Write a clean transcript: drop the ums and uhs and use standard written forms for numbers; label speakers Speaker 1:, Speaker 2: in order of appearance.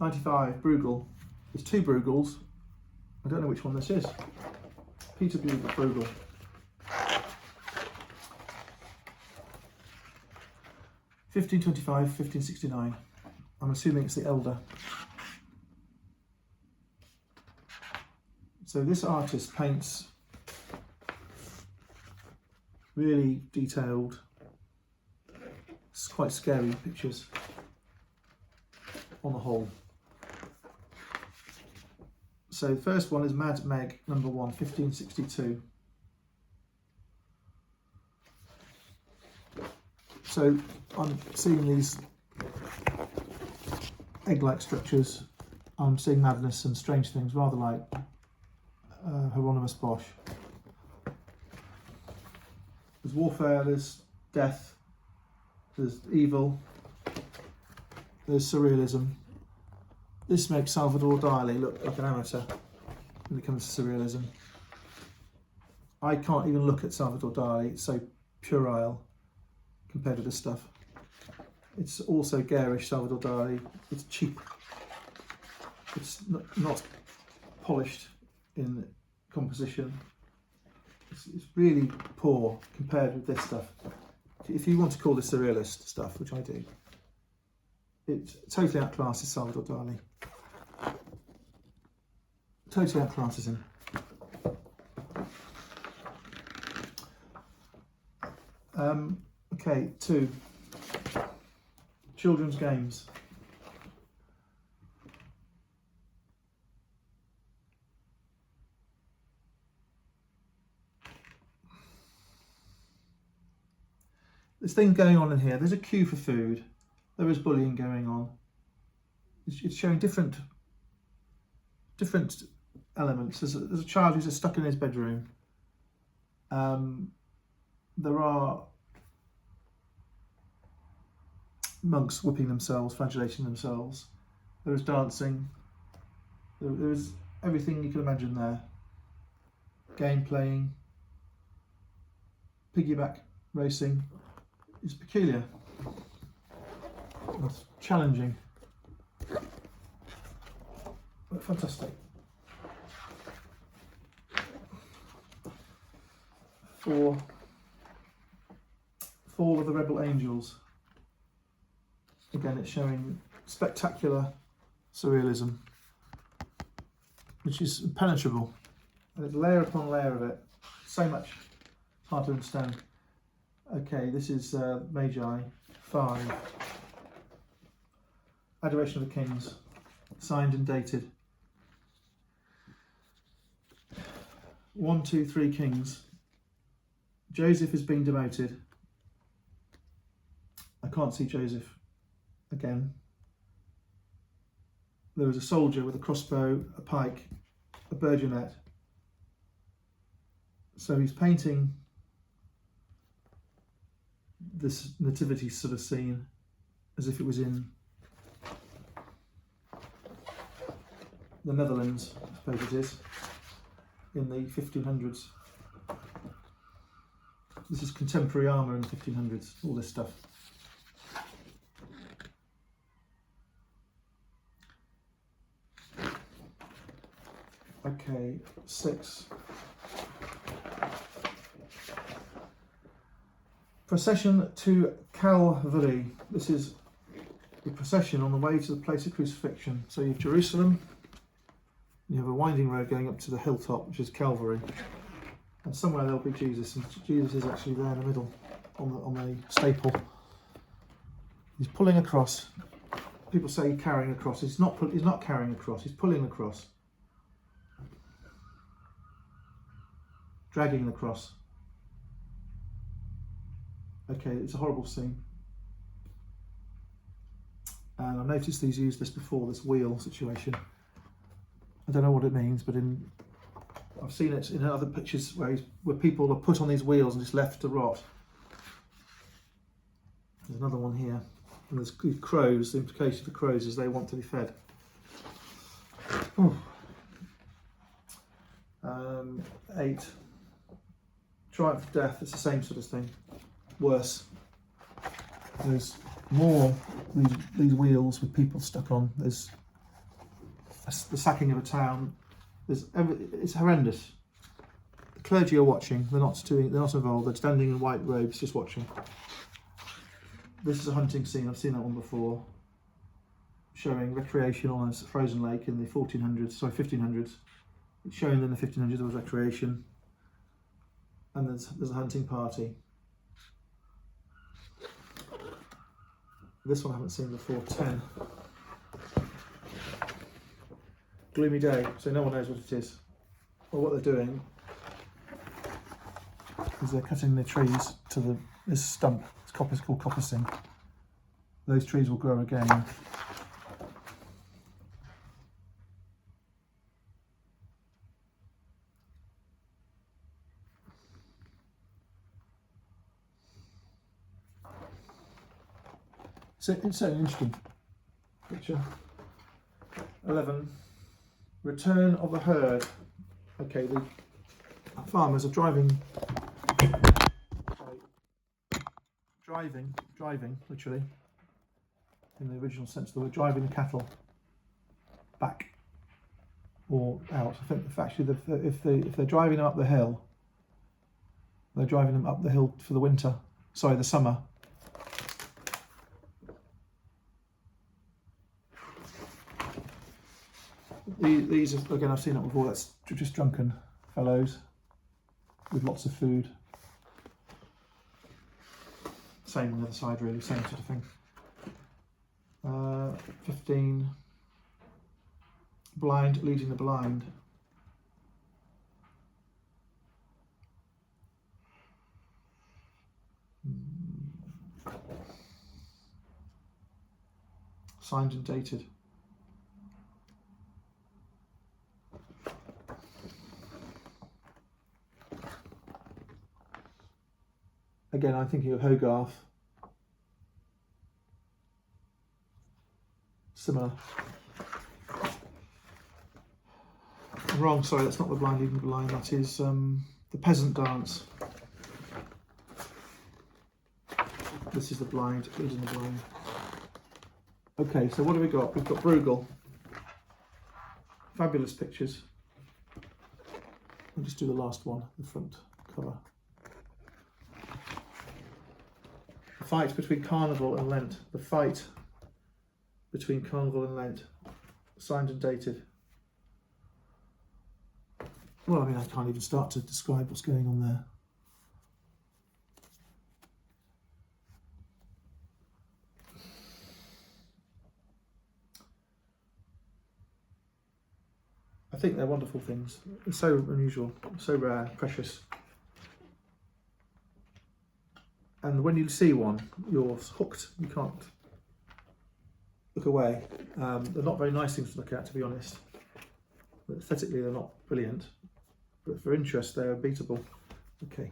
Speaker 1: 95, Breugel. There's two Breugels. I don't know which one this is. Pieter Breugel. $15.25, $15.69. I'm assuming it's the Elder. So this artist paints really detailed, quite scary pictures on the whole. So the first one is Mad Meg number 1, 1562. So I'm seeing these egg-like structures. I'm seeing madness and strange things, rather like Hieronymus Bosch. There's warfare, there's death, there's evil, there's surrealism. This makes Salvador Dali look like an amateur when it comes to surrealism. I can't even look at Salvador Dali, it's so puerile compared to this stuff. It's also garish, Salvador Dali. It's cheap. It's not polished in composition. It's really poor compared with this stuff. If you want to call this surrealist stuff, which I do, it totally outclasses Salvador Dali. Totally outclasses him. Okay, 2. Children's games. There's things going on in here. There's a queue for food. There is bullying going on. It's showing different elements. There's a child who's stuck in his bedroom. There are monks whipping themselves, flagellating themselves. There is dancing. There is everything you can imagine there. Game playing, piggyback racing. It's peculiar. It's challenging. But fantastic. For Fall of the Rebel Angels. Again, it's showing spectacular surrealism, which is impenetrable. And it's layer upon layer of it. So much. It's hard to understand. Okay, this is Magi 5. Adoration of the Kings. Signed and dated. 1, 2, 3 kings. Joseph has been demoted. I can't see Joseph again. There was a soldier with a crossbow, a pike, a burgonet. So he's painting this nativity sort of scene as if it was in the Netherlands, I suppose it is, in the 1500s. This is contemporary armour in the 1500s, all this stuff. Okay, 6. Procession to Calvary. This is the procession on the way to the place of crucifixion. So you have Jerusalem, you have a winding road going up to the hilltop, which is Calvary, and somewhere there'll be Jesus, and Jesus is actually there in the middle on the staple. He's pulling a cross. People say he's carrying a cross. He's not carrying a cross. He's pulling a cross, dragging the cross. Okay, it's a horrible scene. And I've noticed he's used this before, this wheel situation. I don't know what it means, but I've seen it in other pictures where people are put on these wheels and just left to rot. There's another one here. And there's crows. The implication of the crows is they want to be fed. 8. Triumph of Death. It's the same sort of thing. Worse. There's more these wheels with people stuck on. There's the sacking of a town. It's horrendous. The clergy are watching. They're not involved. They're standing in white robes, just watching. This is a hunting scene. I've seen that one before, showing recreation on a frozen lake in the 1500s. It's showing in the 1500s there was recreation, and there's a hunting party. This one I haven't seen before. 10. Gloomy day, so no one knows what it is. Well, what they're doing is they're cutting the trees to this stump. It's called coppicing. Those trees will grow again. So it's an interesting picture. 11. Return of the herd. Okay, the farmers are driving, literally, in the original sense of the word, driving the cattle back or out. I think actually, if they're driving them up the hill, they're driving them up the hill for the winter. Sorry, the summer. These are, again, I've seen that before. That's just drunken fellows with lots of food. Same on the other side, really, same sort of thing. 15. Blind leading the blind. Signed and dated. Again, I'm thinking of Hogarth. Similar. I'm wrong, sorry, that's not the blind leading the blind, that is the peasant dance. This is the blind leading the blind. Okay, so what have we got? We've got Breugel. Fabulous pictures. I'll just do the last one, the front cover. The fight between Carnival and Lent. The fight between Carnival and Lent. Signed and dated. Well, I mean, I can't even start to describe what's going on there. I think they're wonderful things. They're so unusual, so rare, precious. And when you see one, you're hooked. You can't look away. They're not very nice things to look at, to be honest. But aesthetically, they're not brilliant. But for interest, they're unbeatable. Okay.